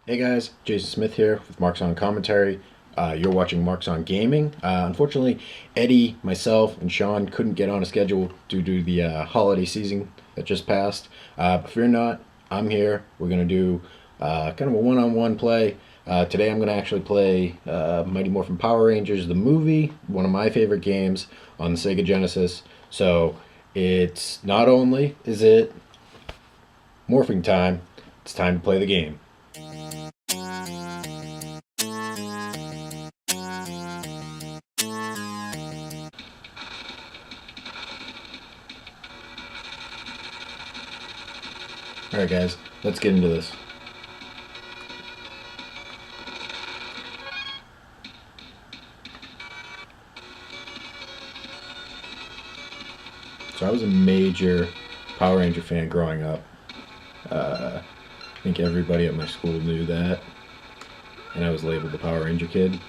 Hey guys, Jason Smith here with Marks on Commentary. You're watching Marks on Gaming. Unfortunately, Eddie, myself, and Sean couldn't get on a schedule due to the holiday season that just passed. But fear not, I'm here. We're going to do kind of a one-on-one play. Today I'm going to actually play Mighty Morphin Power Rangers, the movie, one of my favorite games on the Sega Genesis. So it's not only is it morphing time, it's time to play the game. Alright guys, let's get into this. So I was a major Power Ranger fan growing up. I think everybody at my school knew that. And I was labeled the Power Ranger kid.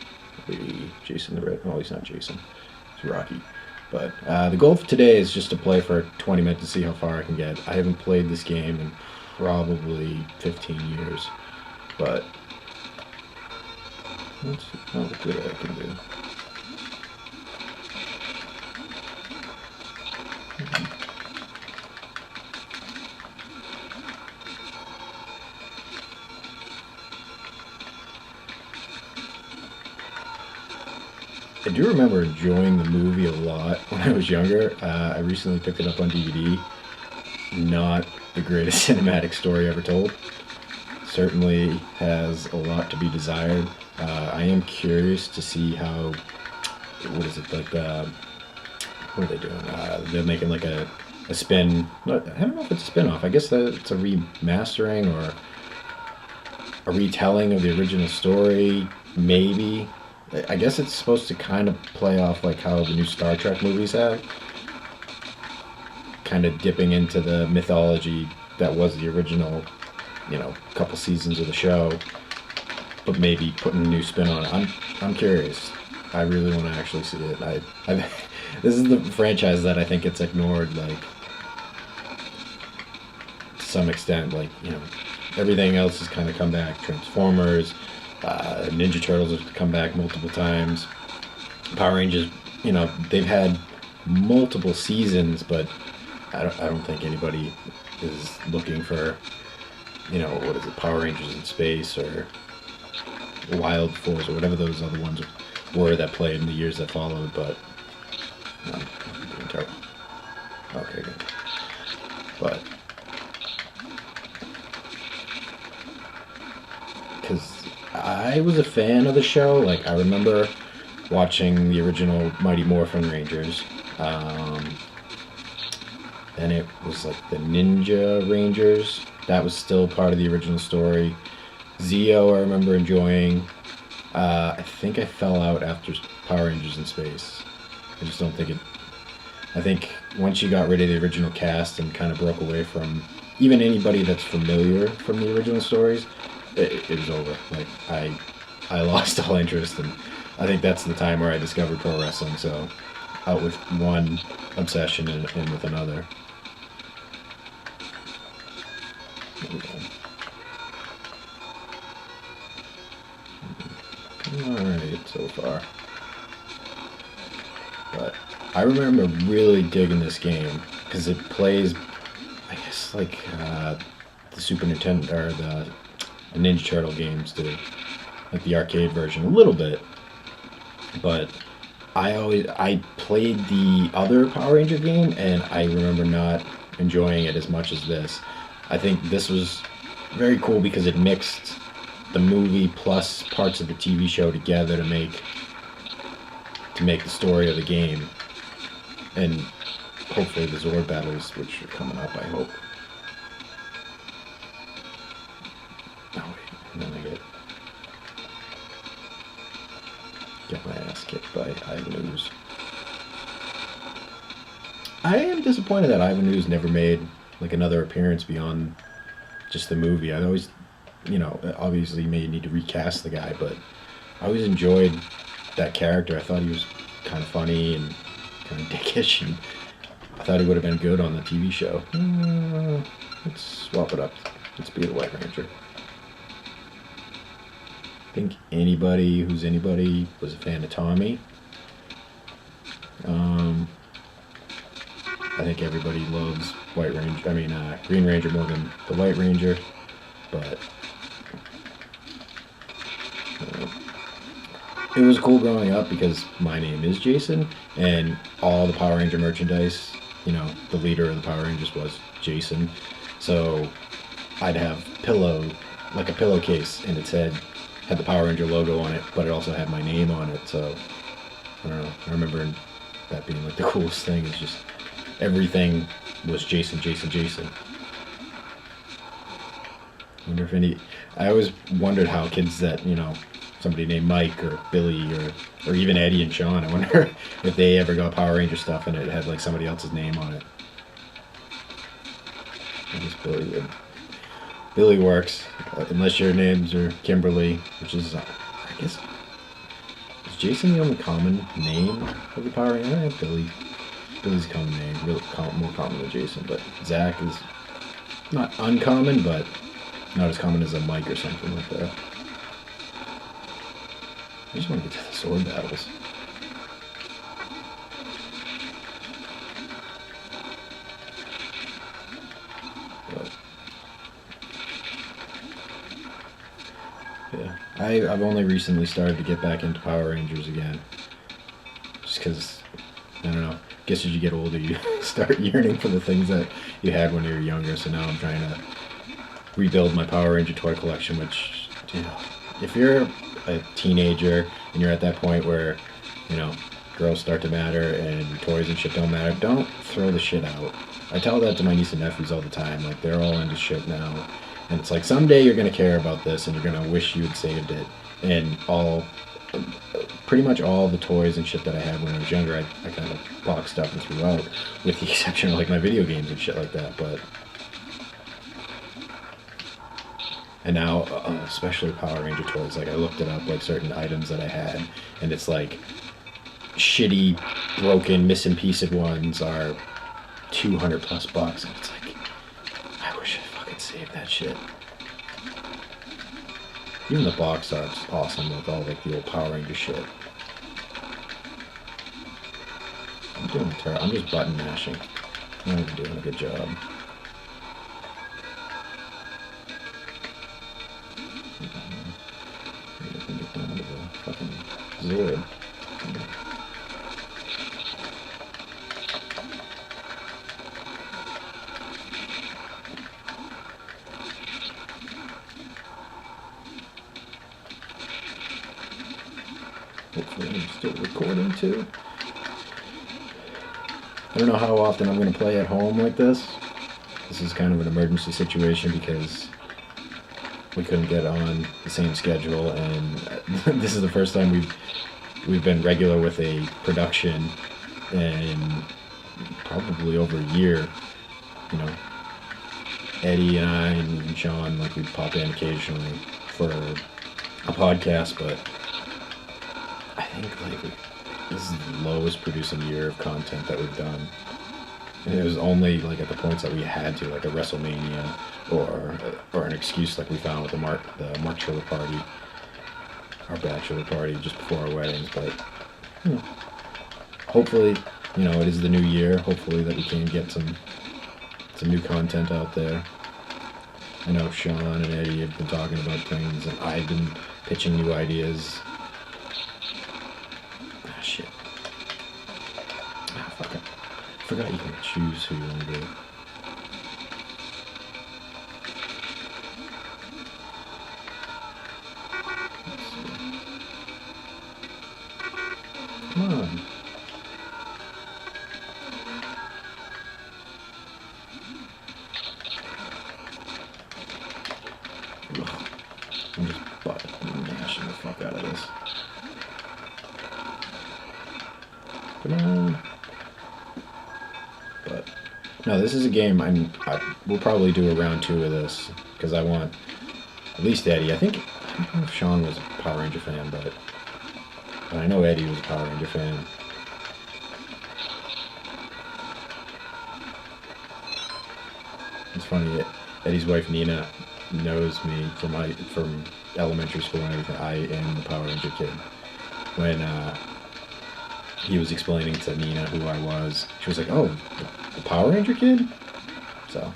Jason the Red. Well, he's not Jason. It's Rocky. But the goal for today is just to play for 20 minutes to see how far I can get. I haven't played this game in probably 15 years. But let's see how good I can do. I do remember enjoying the movie a lot when I was younger. I recently picked it up on DVD. Not the greatest cinematic story ever told. Certainly has a lot to be desired. I am curious to see how, what is it, like, what are they doing? They're making like a spin, I don't know if it's a spin-off. I guess that it's a remastering or a retelling of the original story, maybe. I guess it's supposed to kind of play off like how the new Star Trek movies have. Kind of dipping into the mythology that was the original, couple seasons of the show, but maybe putting a new spin on it. I'm curious. I really want to actually see it. This is the franchise that I think gets ignored, like, to some extent. Like, everything else has kind of come back. Transformers, Ninja Turtles have come back multiple times. Power Rangers, they've had multiple seasons, but I don't think anybody is looking for, what is it, Power Rangers in Space or Wild Force or whatever those other ones were that played in the years that followed. But I'm doing terrible. Okay, good. But because I was a fan of the show. Like, I remember watching the original Mighty Morphin Rangers. Then it was like the Ninja Rangers. That was still part of the original story. Zeo, I remember enjoying. I think I fell out after Power Rangers in Space. I just don't think it... I think once you got rid of the original cast and kind of broke away from even anybody that's familiar from the original stories, it was over. Like, I lost all interest, and I think that's the time where I discovered pro wrestling. So out with one obsession and with another. Alright, so far. But I remember really digging this game because it plays, I guess, like the Super Nintendo or the Ninja Turtle games did, like the arcade version a little bit. But I played the other Power Ranger game, and I remember not enjoying it as much as this. I think this was very cool because it mixed the movie plus parts of the TV show together to make the story of the game, and hopefully the Zord battles, which are coming up, I hope. Oh wait, and then I get my ass kicked by Ivan Ooze. I am disappointed that Ivan Ooze never made like another appearance beyond just the movie. I always, obviously you may need to recast the guy, but I always enjoyed that character. I thought he was kind of funny and kind of dickish, and I thought he would have been good on the TV show. Let's swap it up. Let's be the White Ranger. think anybody who's anybody was a fan of Tommy. I think everybody loves Green Ranger more than the White Ranger, but it was cool growing up because my name is Jason, and all the Power Ranger merchandise, the leader of the Power Rangers was Jason. So I'd have like a pillowcase, and it had the Power Ranger logo on it, but it also had my name on it. So I don't know. I remember that being like the coolest thing. It's just everything was Jason, Jason, Jason. I always wondered how kids that, somebody named Mike or Billy or even Eddie and Sean, I wonder if they ever got Power Ranger stuff and it had like somebody else's name on it. I guess Billy works, unless your names are Kimberly, which is, I guess, is Jason the only common name of the Power Ranger? Billy's a common name, more common than Jason, but Zach is not uncommon, but not as common as a Mike or something like that. I just want to get to the sword battles. But, yeah, I've only recently started to get back into Power Rangers again. Just because, I don't know, I guess as you get older you start yearning for the things that you had when you were younger, so now I'm trying to rebuild my Power Ranger toy collection, which, if you're a teenager and you're at that point where, girls start to matter and your toys and shit don't matter, don't throw the shit out. I tell that to my niece and nephews all the time. Like, they're all into shit now. And it's like, someday you're going to care about this and you're going to wish you had saved it. And pretty much all the toys and shit that I had when I was younger, I kind of boxed up and threw out, with the exception of like my video games and shit like that. And now, especially Power Ranger toys, like I looked it up, like certain items that I had, and it's like shitty, broken, missing pieced ones are $200+ and it's like, I wish I fucking saved that shit. Even the box art's awesome with all like the old Power Ranger shit. I'm just button mashing. I'm not even doing a good job. Get down to the fucking Zord. Hopefully I'm still recording too. I don't know how often I'm going to play at home like this. This is kind of an emergency situation because we couldn't get on the same schedule, and this is the first time we've been regular with a production in probably over a year. Eddie and I and Sean, like, we'd pop in occasionally for a podcast, but I think like this is the lowest producing year of content that we've done. And it was only like at the points that we had to, like a WrestleMania or an excuse like we found with the Marchilla party, our bachelor party just before our weddings. But hopefully, it is the new year. Hopefully that we can get some new content out there. I know Sean and Eddie have been talking about things, and I've been pitching new ideas. Ah, shit. Ah, fuck it. I forgot you can choose who you want to do. Let's see. Come on. Ugh. I'm just mashing the fuck out of this. Come on. But no, this is a game we'll probably do a round 2 of this because I want at least Eddie. I don't know if Sean was a Power Ranger fan, but I know Eddie was a Power Ranger fan. It's funny, Eddie's wife Nina knows me from elementary school and everything. I am the Power Ranger kid. When he was explaining to Nina who I was, she was like, "Oh, the Power Ranger kid?" So.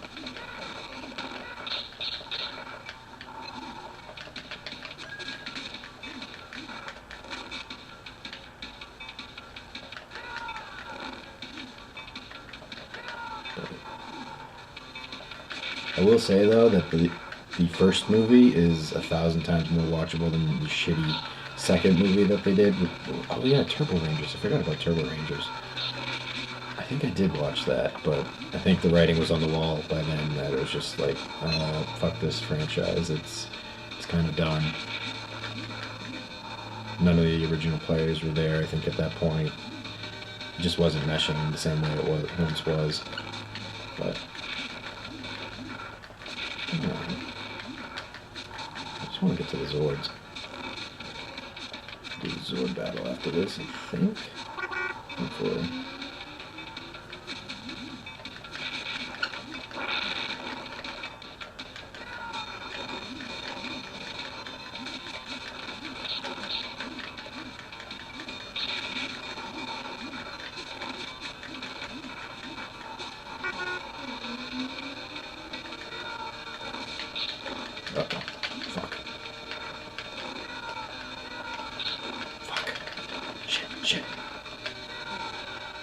I will say though that the first movie is 1,000 times more watchable than the shitty second movie that they did. Oh yeah, Turbo Rangers. I forgot about Turbo Rangers. I think I did watch that, but I think the writing was on the wall by then that it was just like, fuck this franchise. It's kind of done. None of the original players were there. I think at that point, it just wasn't meshing the same way it once was. But. I just want to get to the Zords. Do the Zord battle after this, I think. Hopefully. Uh-oh. Fuck. Fuck. Shit.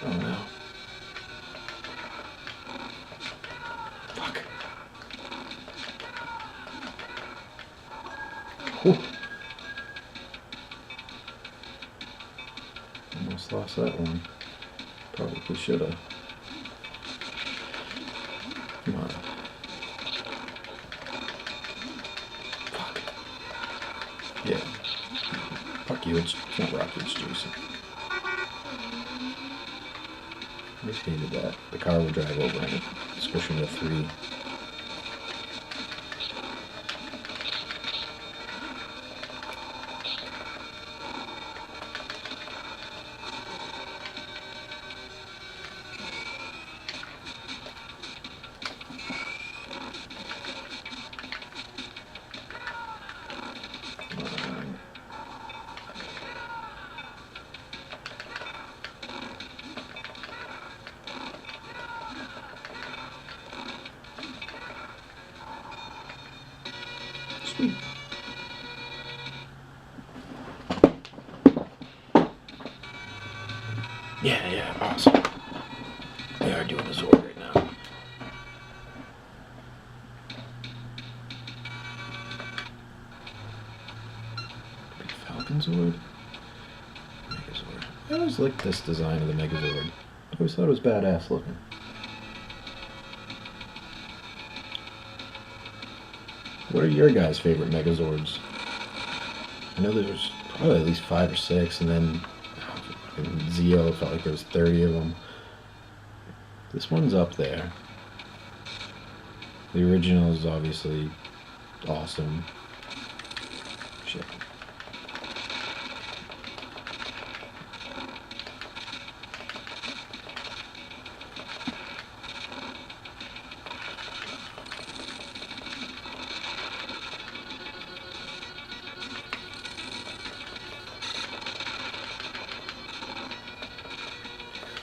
Oh no. Fuck. Whew. Almost lost that one. Probably should've. Come on. Yeah. Fuck you, it's not Rocky, it's Jason. I just hated that. The car would drive over and squish into 3. Sweet. Yeah, awesome. They are doing the Zord right now. Big Falcon Zord? Megazord. I always liked this design of the Megazord. I always thought it was badass looking. What are your guys' favorite Megazords? I know there's probably at least 5 or 6, and then in Zeo, it felt like there was 30 of them. This one's up there. The original is obviously awesome. Shit.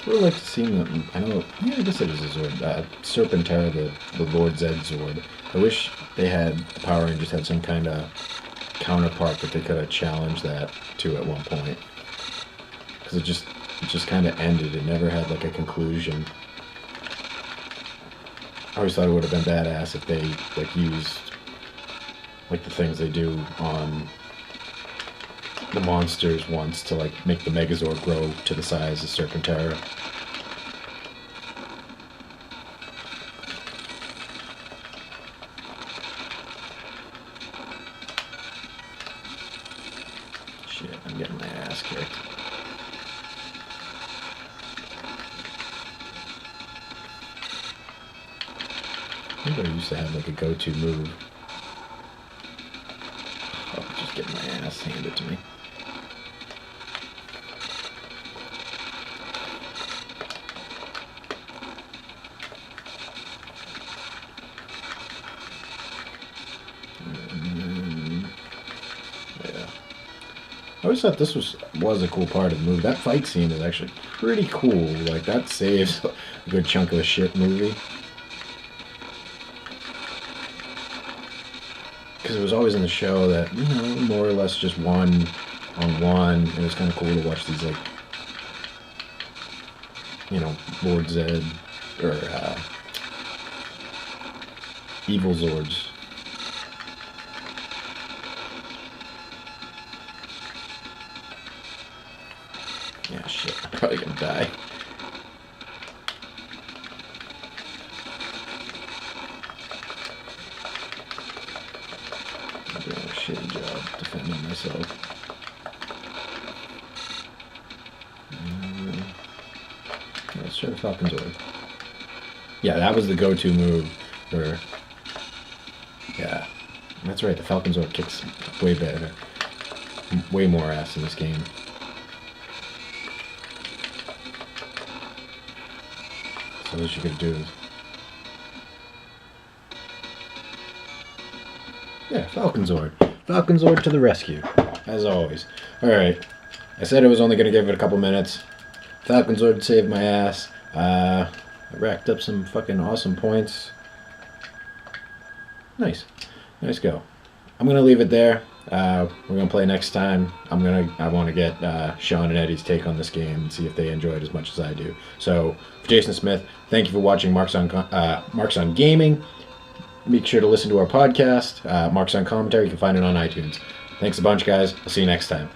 I would like to see them. I know. Yeah, I guess it is a Zord. Serpentera, the Lord Zed Zord. I wish they had the Power Rangers had some kind of counterpart that they could have challenged that to at one point. Because it just kind of ended. It never had like a conclusion. I always thought it would have been badass if they like used like the things they do on the monsters once to like make the Megazord grow to the size of Serpentera. Shit, I'm getting my ass kicked. I think I used to have like a go-to move. Oh, just getting my ass handed to me. always thought this was a cool part of the movie. That fight scene is actually pretty cool. Like, that saves a good chunk of the shit movie. Because it was always in the show that, you know, more or less just one on one. It was kind of cool to watch these, like, you know, Lord Zed or Evil Zords. Yeah, shit. I'm probably gonna die. I'm doing a shitty job defending myself. Let's try the Falcon Zord. Yeah, that was the go-to move for... Yeah, that's right. The Falcon Zord kicks way better. Way more ass in this game. So what you could do is... Yeah, Falcon Zord. Falcon Zord to the rescue, as always. Alright, I said I was only going to give it a couple minutes. Falcon Zord saved my ass. I racked up some fucking awesome points. Nice. Nice go. I'm going to leave it there. We're going to play next time. I want to get Sean and Eddie's take on this game and see if they enjoy it as much as I do. So, for Jason Smith, thank you for watching Marks on Gaming. Make sure to listen to our podcast, Marks on Commentary. You can find it on iTunes. Thanks a bunch, guys. I'll see you next time.